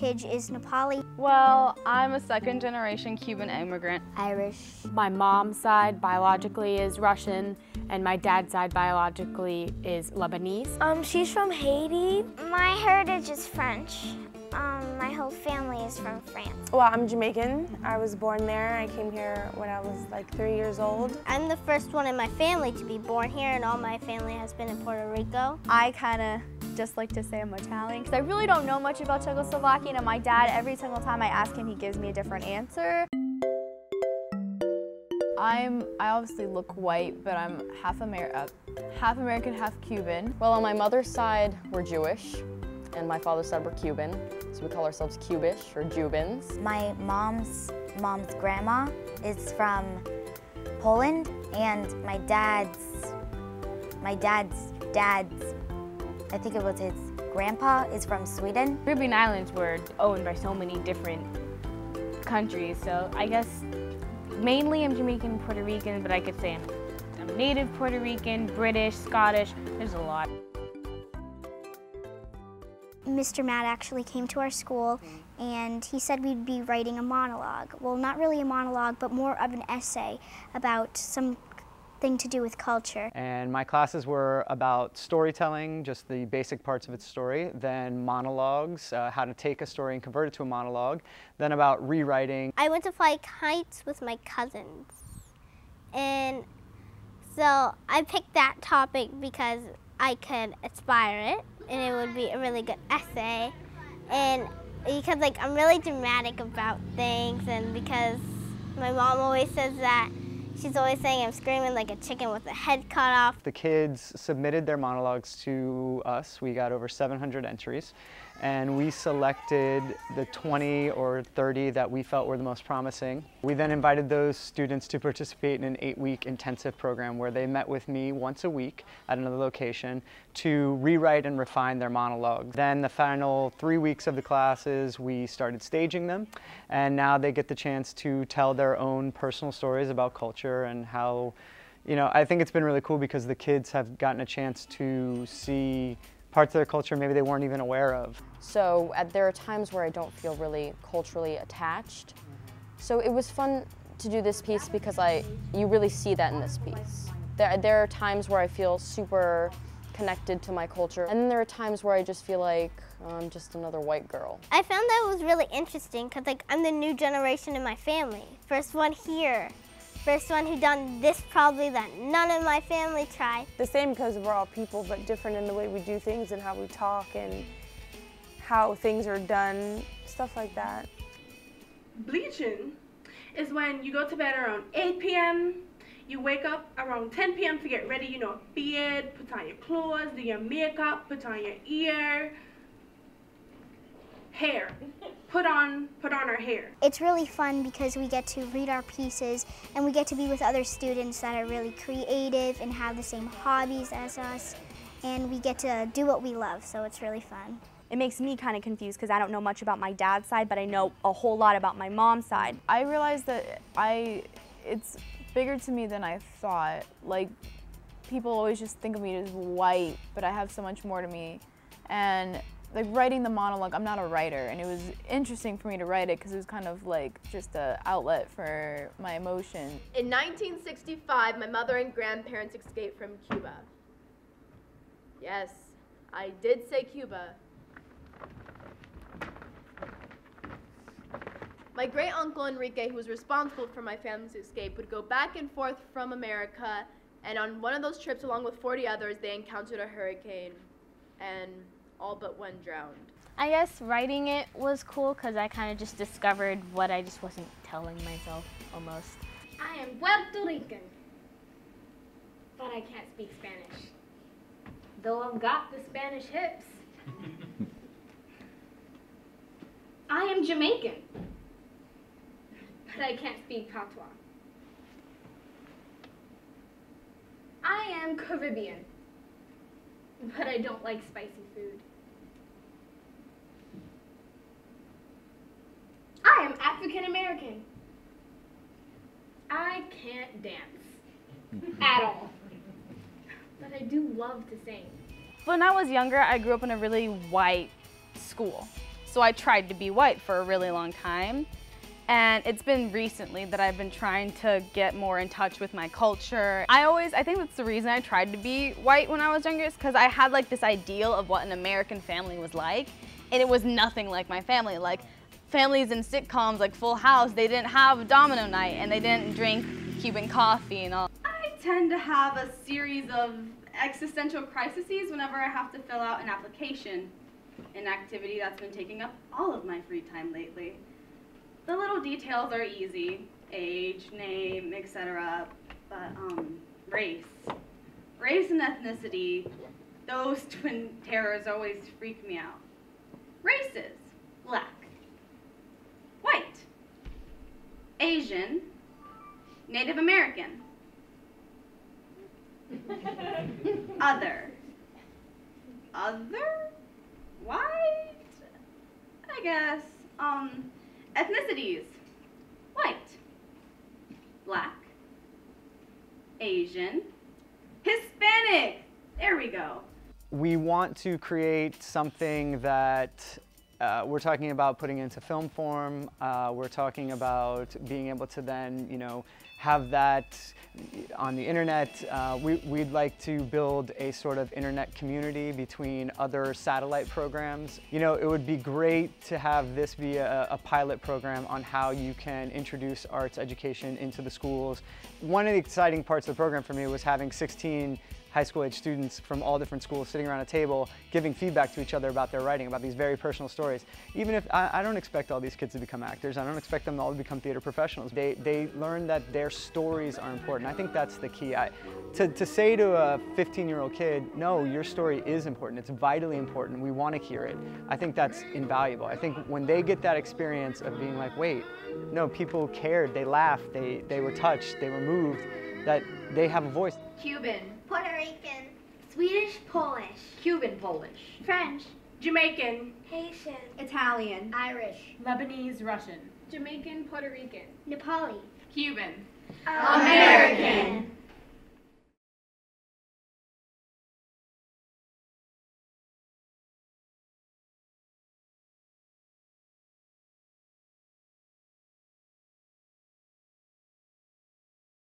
heritage is Nepali. Well, I'm a second-generation Cuban immigrant. Irish. My mom's side biologically is Russian, and my dad's side biologically is Lebanese. She's from Haiti. My heritage is French. My whole family is from France. Well, I'm Jamaican. I was born there. I came here when I was like 3 years old. I'm the first one in my family to be born here, and all my family has been in Puerto Rico. I kind of just like to say I'm Italian because I really don't know much about Czechoslovakian, and my dad, every single time I ask him, he gives me a different answer. I obviously look white, but I'm half American, half Cuban. Well, on my mother's side, we're Jewish, and my father's side, we're Cuban. So we call ourselves Cubish or Jubans. My mom's grandma is from Poland, and my dad's I think it was his grandpa is from Sweden. Caribbean islands were owned by so many different countries, so I guess mainly I'm Jamaican, Puerto Rican, but I could say I'm native Puerto Rican, British, Scottish, there's a lot. Mr. Matt actually came to our school and he said we'd be writing a monologue. Well, not really a monologue, but more of an essay about something to do with culture. And my classes were about storytelling, just the basic parts of its story, then monologues, how to take a story and convert it to a monologue, then about rewriting. I went to fly kites with my cousins, and so I picked that topic because I could inspire it, and it would be a really good essay, and because like I'm really dramatic about things, and because my mom always says that she's always saying I'm screaming like a chicken with the head cut off. The kids submitted their monologues to us. We got over 700 entries, and we selected the 20 or 30 that we felt were the most promising. We then invited those students to participate in an 8-week intensive program where they met with me once a week at another location to rewrite and refine their monologue. Then the final 3 weeks of the classes, we started staging them, and now they get the chance to tell their own personal stories about culture and how, you know, I think it's been really cool because the kids have gotten a chance to see parts of their culture maybe they weren't even aware of. So there are times where I don't feel really culturally attached. So it was fun to do this piece because you really see that in this piece. There are times where I feel super connected to my culture, and then there are times where I just feel like I'm just another white girl. I found that was really interesting because like I'm the new generation in my family. First one here. First one who done this probably that none of my family tried. The same because we're all people, but different in the way we do things and how we talk and how things are done, stuff like that. Bleaching is when you go to bed around 8 p.m., you wake up around 10 p.m. to get ready, you know, beard, put on your clothes, do your makeup, put on your hair, put on our hair. It's really fun because we get to read our pieces and we get to be with other students that are really creative and have the same hobbies as us, and we get to do what we love, so it's really fun. It makes me kind of confused because I don't know much about my dad's side, but I know a whole lot about my mom's side. I realized that it's bigger to me than I thought. Like, people always just think of me as white, but I have so much more to me. And like writing the monologue, I'm not a writer, and it was interesting for me to write it because it was kind of like just an outlet for my emotion. In 1965, my mother and grandparents escaped from Cuba. Yes, I did say Cuba. My great-uncle Enrique, who was responsible for my family's escape, would go back and forth from America, and on one of those trips, along with 40 others, they encountered a hurricane, and all but one drowned. I guess writing it was cool because I kind of just discovered what I just wasn't telling myself, almost. I am Puerto Rican, but I can't speak Spanish. Though I've got the Spanish hips. I am Jamaican, but I can't speak patois. I am Caribbean, but I don't like spicy food. I am African American. I can't dance at all, but I do love to sing. When I was younger, I grew up in a really white school. So I tried to be white for a really long time. And it's been recently that I've been trying to get more in touch with my culture. I think that's the reason I tried to be white when I was younger, is because I had like this ideal of what an American family was like, and it was nothing like my family. Like families in sitcoms like Full House, they didn't have domino night and they didn't drink Cuban coffee and all. I tend to have a series of existential crises whenever I have to fill out an application, an activity that's been taking up all of my free time lately. The little details are easy, age, name, etc. But race and ethnicity, those twin terrors always freak me out. Races: black, white, Asian, Native American, other, white, I guess. Ethnicities: white, black, Asian, Hispanic. There we go. We want to create something that we're talking about putting into film form. We're talking about being able to then, have that on the internet. We'd like to build a sort of internet community between other satellite programs. It would be great to have this be a pilot program on how you can introduce arts education into the schools. One of the exciting parts of the program for me was having 16 high school age students from all different schools sitting around a table giving feedback to each other about their writing, about these very personal stories. Even if I don't expect all these kids to become actors, I don't expect them all to become theater professionals. They learn that their stories are important. I think that's the key. To say to a 15-year-old kid, no, your story is important, it's vitally important, we want to hear it, I think that's invaluable. I think when they get that experience of being like, wait, no, people cared, they laughed, they were touched, they were moved, that they have a voice. Cuban, Puerto Rican, Swedish, Polish, Cuban, Polish, French, Jamaican, Haitian, Italian, Irish, Lebanese, Russian, Jamaican, Puerto Rican, Nepali, Cuban, American.